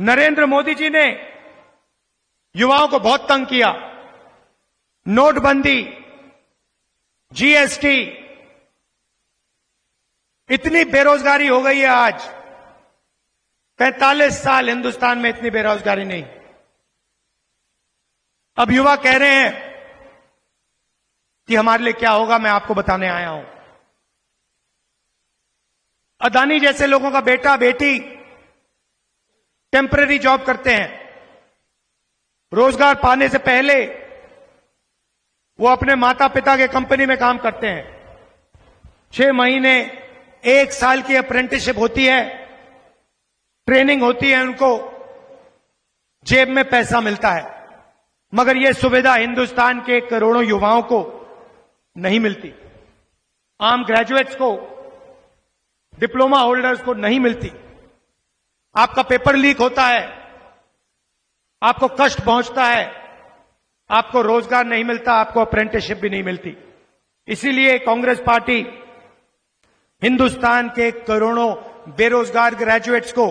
नरेंद्र मोदी जी ने युवाओं को बहुत तंग किया। नोटबंदी, जीएसटी, इतनी बेरोजगारी हो गई है आज। 45 साल हिंदुस्तान में इतनी बेरोजगारी नहीं। अब युवा कह रहे हैं कि हमारे लिए क्या होगा, मैं आपको बताने आया हूं। अदानी जैसे लोगों का बेटा बेटी टेम्पररी जॉब करते हैं। रोजगार पाने से पहले वो अपने माता पिता के कंपनी में काम करते हैं। 6 महीने 1 साल की अप्रेंटिसशिप होती है, ट्रेनिंग होती है, उनको जेब में पैसा मिलता है। मगर यह सुविधा हिंदुस्तान के करोड़ों युवाओं को नहीं मिलती। आम ग्रेजुएट्स को, डिप्लोमा होल्डर्स को नहीं मिलती। आपका पेपर लीक होता है, आपको कष्ट पहुंचता है, आपको रोजगार नहीं मिलता, आपको अप्रेंटिसशिप भी नहीं मिलती। इसीलिए कांग्रेस पार्टी हिंदुस्तान के करोड़ों बेरोजगार ग्रेजुएट्स को,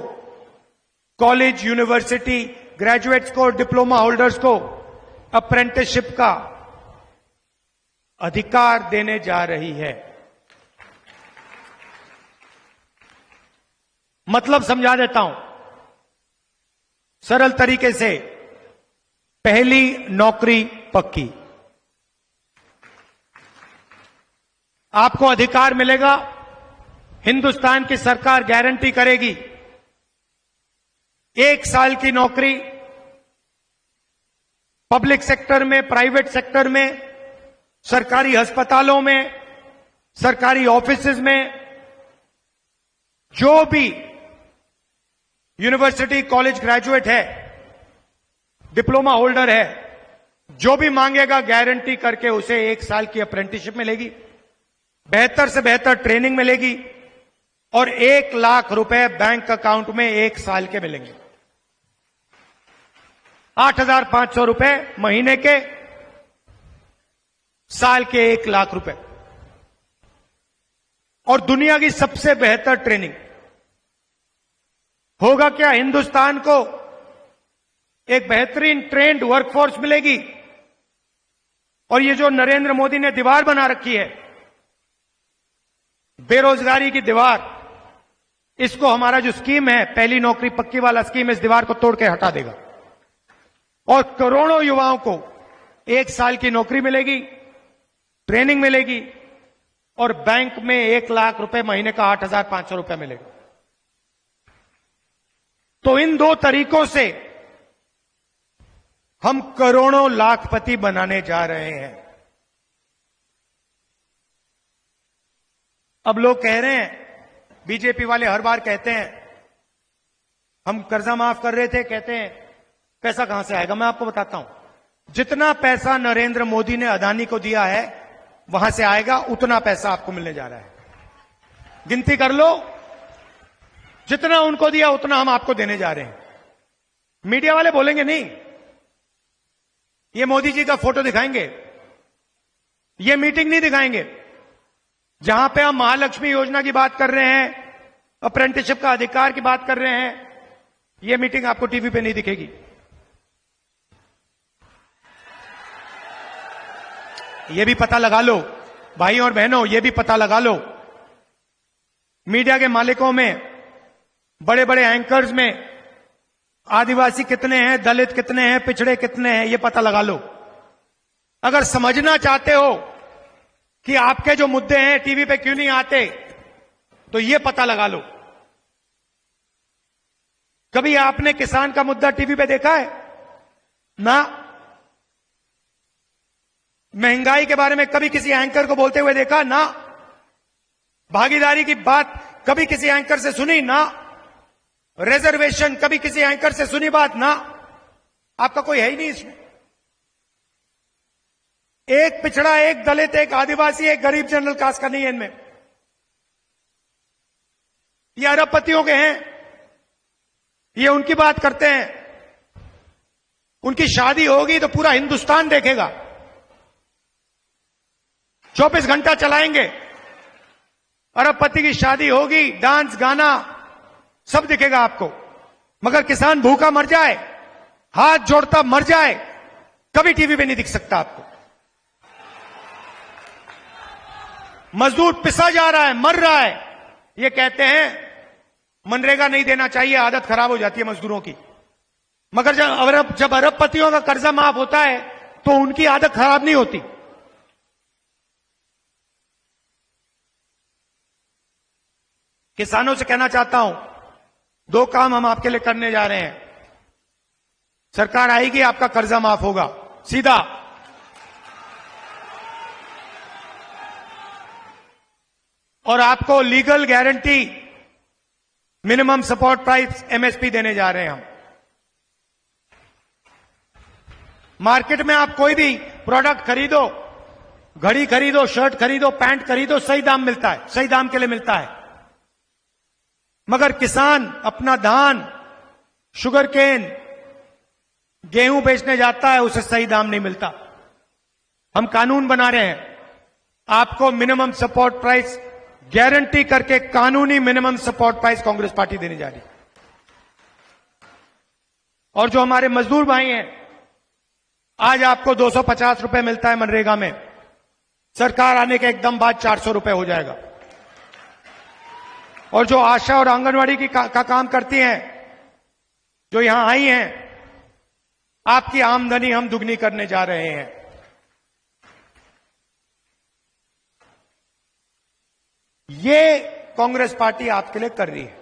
कॉलेज यूनिवर्सिटी ग्रेजुएट्स को, डिप्लोमा होल्डर्स को अप्रेंटिसशिप का अधिकार देने जा रही है। मतलब समझा देता हूं सरल तरीके से। पहली नौकरी पक्की, आपको अधिकार मिलेगा। हिंदुस्तान की सरकार गारंटी करेगी 1 साल की नौकरी पब्लिक सेक्टर में, प्राइवेट सेक्टर में, सरकारी अस्पतालों में, सरकारी ऑफिसेज में। जो भी यूनिवर्सिटी कॉलेज ग्रेजुएट है, डिप्लोमा होल्डर है, जो भी मांगेगा गारंटी करके उसे 1 साल की अप्रेंटिसशिप मिलेगी, बेहतर से बेहतर ट्रेनिंग मिलेगी और 1 लाख रुपए बैंक अकाउंट में 1 साल के मिलेंगे। 8,500 रुपए महीने के, साल के 1 लाख रुपए, और दुनिया की सबसे बेहतर ट्रेनिंग। होगा क्या, हिंदुस्तान को एक बेहतरीन ट्रेंड वर्कफोर्स मिलेगी। और ये जो नरेंद्र मोदी ने दीवार बना रखी है, बेरोजगारी की दीवार, इसको हमारा जो स्कीम है, पहली नौकरी पक्की वाला स्कीम, इस दीवार को तोड़ के हटा देगा और करोड़ों युवाओं को 1 साल की नौकरी मिलेगी, ट्रेनिंग मिलेगी और बैंक में 1 लाख रुपए महीने का 8,500 रुपए मिलेगा। तो इन 2 तरीकों से हम करोड़ों लाखपति बनाने जा रहे हैं। अब लोग कह रहे हैं, बीजेपी वाले हर बार कहते हैं हम कर्जा माफ कर रहे थे, कहते हैं पैसा कहां से आएगा। मैं आपको बताता हूं, जितना पैसा नरेंद्र मोदी ने अदानी को दिया है वहां से आएगा, उतना पैसा आपको मिलने जा रहा है। गिनती कर लो, जितना उनको दिया उतना हम आपको देने जा रहे हैं। मीडिया वाले बोलेंगे नहीं, ये मोदी जी का फोटो दिखाएंगे, ये मीटिंग नहीं दिखाएंगे जहां पे हम महालक्ष्मी योजना की बात कर रहे हैं, अप्रेंटिसशिप का अधिकार की बात कर रहे हैं। ये मीटिंग आपको टीवी पे नहीं दिखेगी। ये भी पता लगा लो भाई और बहनों, ये भी पता लगा लो, मीडिया के मालिकों में, बड़े बड़े एंकर्स में आदिवासी कितने हैं, दलित कितने हैं, पिछड़े कितने हैं, ये पता लगा लो। अगर समझना चाहते हो कि आपके जो मुद्दे हैं टीवी पे क्यों नहीं आते, तो ये पता लगा लो। कभी आपने किसान का मुद्दा टीवी पे देखा है? ना। महंगाई के बारे में कभी किसी एंकर को बोलते हुए देखा? ना। भागीदारी की बात कभी किसी एंकर से सुनी? ना। रिजर्वेशन कभी किसी एंकर से सुनी बात? ना। आपका कोई है ही नहीं इसमें। एक पिछड़ा, एक दलित, एक आदिवासी, एक गरीब जनरल कास्ट का नहीं है इनमें। ये अरबपतियों के हैं, ये उनकी बात करते हैं। उनकी शादी होगी तो पूरा हिंदुस्तान देखेगा, 24 घंटा चलाएंगे। अरबपति की शादी होगी, डांस गाना सब दिखेगा आपको। मगर किसान भूखा मर जाए, हाथ जोड़ता मर जाए, कभी टीवी पे नहीं दिख सकता आपको। मजदूर पिसा जा रहा है, मर रहा है, ये कहते हैं मनरेगा नहीं देना चाहिए, आदत खराब हो जाती है मजदूरों की। मगर जब अरबपतियों का कर्जा माफ होता है तो उनकी आदत खराब नहीं होती। किसानों से कहना चाहता हूं, 2 काम हम आपके लिए करने जा रहे हैं। सरकार आएगी, आपका कर्जा माफ होगा सीधा। और आपको legal guarantee minimum support price MSP देने जा रहे हैं हम। मार्केट में आप कोई भी प्रोडक्ट खरीदो, घड़ी खरीदो, शर्ट खरीदो, पैंट खरीदो, सही दाम मिलता है, सही दाम के लिए मिलता है। मगर किसान अपना धान, शुगर केन, गेहूं बेचने जाता है, उसे सही दाम नहीं मिलता। हम कानून बना रहे हैं, आपको मिनिमम सपोर्ट प्राइस गारंटी करके कानूनी minimum support price Congress party देने जा रही। और जो हमारे मजदूर भाई हैं, आज आपको 250 रुपए मिलता है मनरेगा में, सरकार आने के एकदम बाद 400 रुपए हो जाएगा। और जो आशा और आंगनवाड़ी का काम करती हैं, जो यहां आई हैं, आपकी आमदनी हम दुगनी करने जा रहे हैं। ये कांग्रेस पार्टी आपके लिए कर रही है।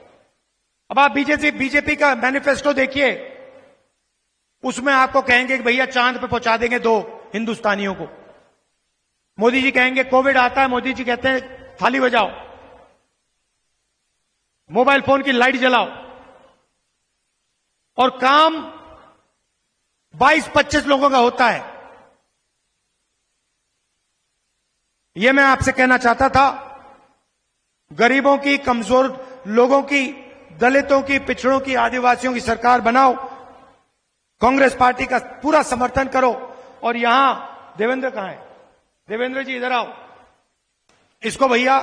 अब आप बीजेपी का मैनिफेस्टो देखिए, उसमें आपको कहेंगे कि भैया चांद पे पहुंचा देंगे 2 हिंदुस्तानियों को। मोदी जी कहेंगे कोविड आता है, मोदी जी कहते हैं थाली बजाओ, मोबाइल फोन की लाइट जलाओ। और काम 22-25 लोगों का होता है। यह मैं आपसे कहना चाहता था, गरीबों की, कमजोर लोगों की, दलितों की, पिछड़ों की, आदिवासियों की सरकार बनाओ। कांग्रेस पार्टी का पूरा समर्थन करो। और यहां देवेंद्र कहां है? देवेंद्र जी इधर आओ, इसको भैया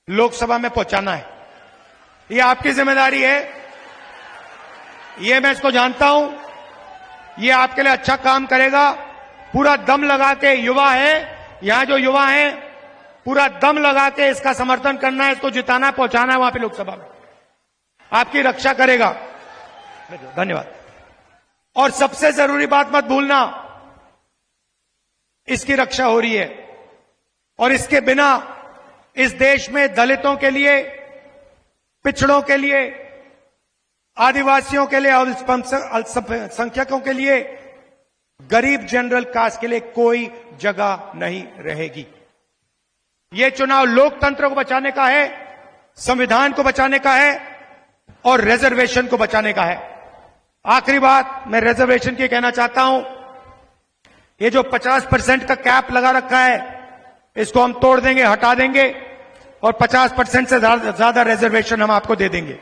लोकसभा में पहुंचाना है, ये आपकी जिम्मेदारी है। ये मैं इसको जानता हूं, ये आपके लिए अच्छा काम करेगा। पूरा दम लगा के, युवा है यहां, जो युवा हैं, पूरा दम लगा के इसका समर्थन करना है, इसको जिताना है, पहुंचाना है वहां पे लोकसभा में, आपकी रक्षा करेगा। धन्यवाद। और सबसे जरूरी बात मत भूलना, इसकी रक्षा हो रही है और इसके बिना इस देश में दलितों के लिए, पिछड़ों के लिए, आदिवासियों के लिए, अल्पसंख्यकों के लिए, गरीब जनरल कास्ट के लिए कोई जगह नहीं रहेगी। यह चुनाव लोकतंत्र को बचाने का है, संविधान को बचाने का है और रिजर्वेशन को बचाने का है। आखिरी बात मैं रिजर्वेशन की कहना चाहता हूं, ये जो 50% का कैप लगा रखा है, इसको हम तोड़ देंगे, हटा देंगे और 50% से ज्यादा रिजर्वेशन हम आपको दे देंगे।